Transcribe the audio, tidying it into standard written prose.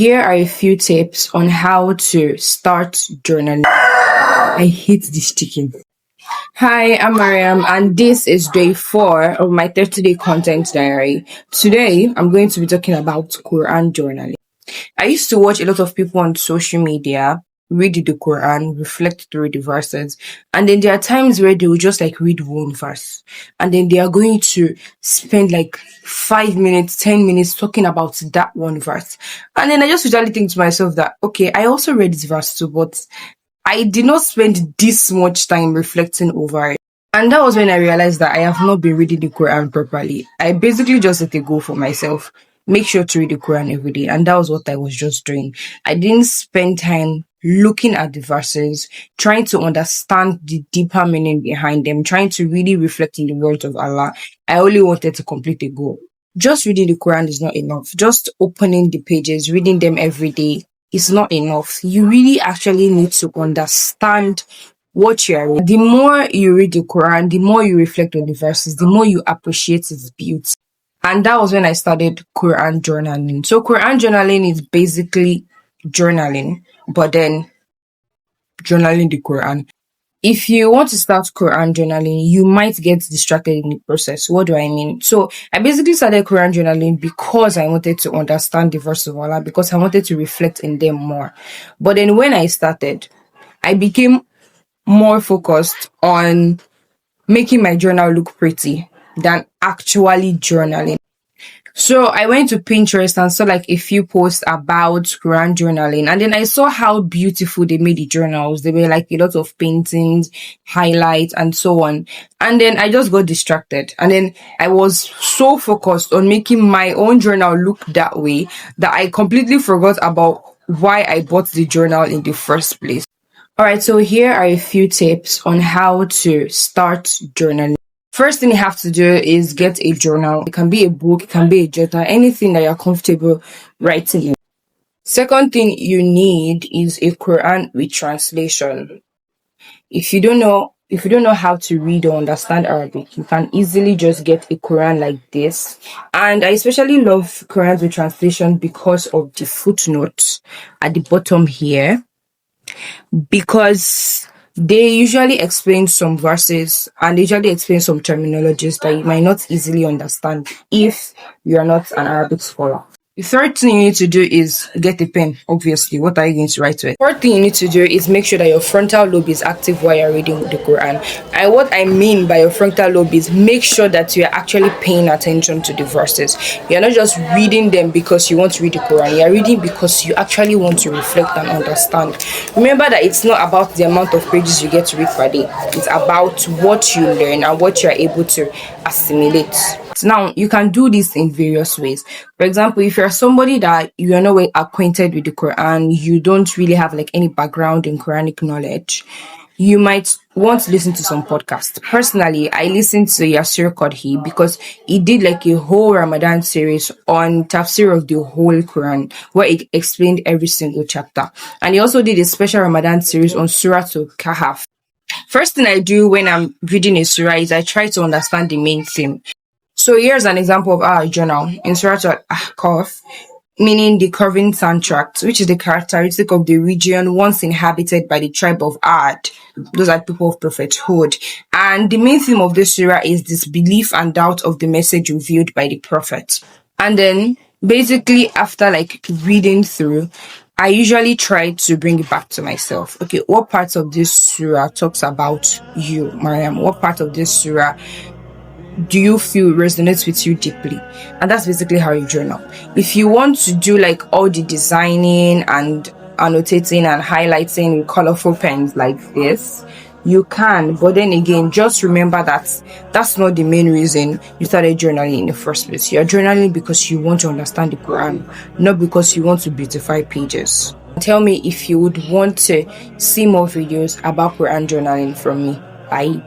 Here are a few tips on how to start journaling. I hate this chicken. Hi, I'm Mariam, and this is day 4 of my 30-day content diary. Today, I'm going to be talking about Qur'an journaling. I used to watch a lot of people on social media read the Quran, reflect through the verses, and then there are times where they will just read one verse, and then they are going to spend 5 minutes, 10 minutes talking about that one verse. And then I just usually think to myself that, okay, I also read this verse too, but I did not spend this much time reflecting over it. And that was when I realized that I have not been reading the Quran properly. I basically just set a goal for myself. Make sure to read the Quran every day. And that was what I was just doing. I didn't spend time looking at the verses, trying to understand the deeper meaning behind them, trying to really reflect in the words of Allah. I only wanted to complete a goal. Just reading the Quran is not enough. Just opening the pages, reading them every day is not enough. You really actually need to understand what you are reading. The more you read the Quran, the more you reflect on the verses, the more you appreciate its beauty. And that was when I started Quran journaling. So Quran journaling is basically journaling, but then journaling the Quran. If you want to start Quran journaling, you might get distracted in the process. What do I mean? So I basically started Quran journaling because I wanted to understand the verse of Allah, because I wanted to reflect in them more. But then when I started, I became more focused on making my journal look pretty than actually journaling. So I went to Pinterest and saw a few posts about Quran journaling, and then I saw how beautiful they made the journals. They were a lot of paintings, highlights, and so on. And then I just got distracted, and then I was so focused on making my own journal look that way that I completely forgot about why I bought the journal in the first place. Alright, so here are a few tips on how to start journaling. First thing you have to do is get a journal. It can be a book, it can be a journal, anything that you're comfortable writing in. Second thing you need is a Quran with translation. If you don't know how to read or understand Arabic, you can easily just get a Quran like this. And I especially love Quran with translation because of the footnotes at the bottom here, because they usually explain some verses and they usually explain some terminologies that you might not easily understand if you are not an Arabic scholar. The third thing you need to do is get a pen, obviously. What are you going to write with? Fourth thing you need to do is make sure that your frontal lobe is active while you're reading the Quran. And what I mean by your frontal lobe is make sure that you're actually paying attention to the verses. You're not just reading them because you want to read the Quran. You're reading because you actually want to reflect and understand. Remember that it's not about the amount of pages you get to read per day. It's about what you learn and what you're able to assimilate. Now, you can do this in various ways. For example, if you're somebody that you are not acquainted with the Quran, you don't really have any background in Quranic knowledge, you might want to listen to some podcasts. Personally, I listened to Yasir Qadhi because he did a whole Ramadan series on tafsir of the whole Quran, where it explained every single chapter. And he also did a special Ramadan series on Surah Al-Kahf. First thing I do when I'm reading a surah is I try to understand the main theme. So here's an example of our journal in Surah Al-Kahf, meaning the curving sand tract, which is the characteristic of the region once inhabited by the tribe of Ad. Those are people of prophethood. And the main theme of this surah is disbelief and doubt of the message revealed by the prophet. And then basically after reading through, I usually try to bring it back to myself. Okay, what parts of this surah talks about you, Mariam? What part of this surah do you feel resonates with you deeply? And that's basically how you journal. If you want to do all the designing and annotating and highlighting with colorful pens like this, you can, but then again, just remember that that's not the main reason you started journaling in the first place. You're journaling because you want to understand the Quran, not because you want to beautify pages. Tell me if you would want to see more videos about Quran journaling from me. Bye.